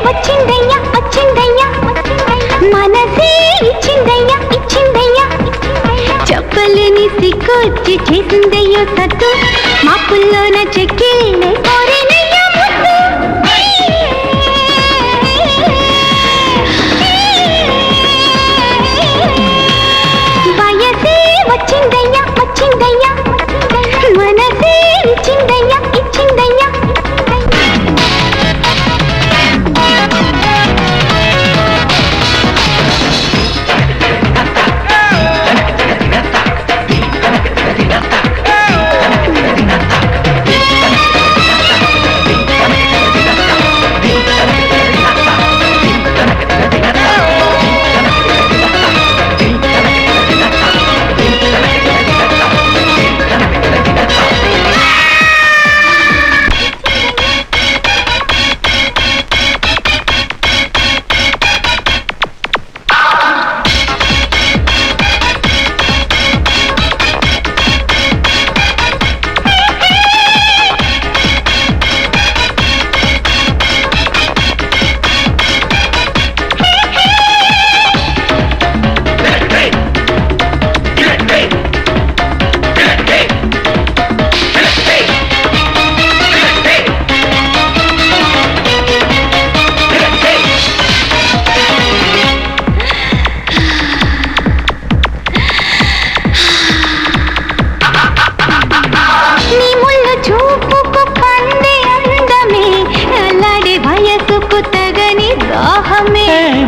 వచ్చిందయ్యా వచ్చిందయ్యా మనసే ఇచ్చిందయ్యా ఇచ్చిందయ్యా చెప్పలేని సిగ్గొచ్చి చేసిందయ్యో సత్తు మా పుల్లోన చెక్కిళ్ళే కోరినయ్యా ముద్దు వయసే వచ్చిందయ్యా వచ్చిందయ్యా మనసే ఇచ్చిందయ్యా ఇచ్చిందయ్యా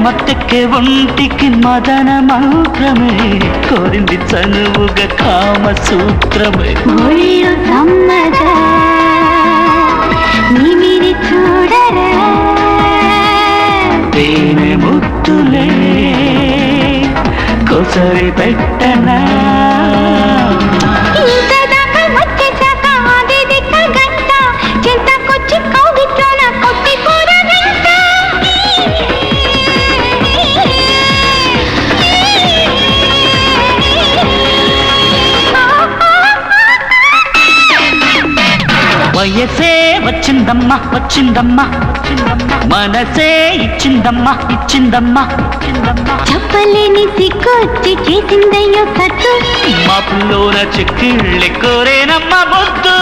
మత్తెక్కే ఒంటికి మదన మంత్రమే కోరింది చనువుగా కామ సూత్రమే ఒళ్ళు సమ్మగా నిమిరి చూడరా తేనె ముద్దులే కొసరి పెట్టనా వయసే వచ్చిందమ్మా వచ్చిందమ్మా మనసే ఇచ్చిందమ్మా ఇచ్చిందమ్మా చెప్పలేని సిగ్గొచ్చి చేసిందయ్యో సత్తు మా పుల్లోన చెక్కిళ్ళె కోరేనమ్మా ముద్దు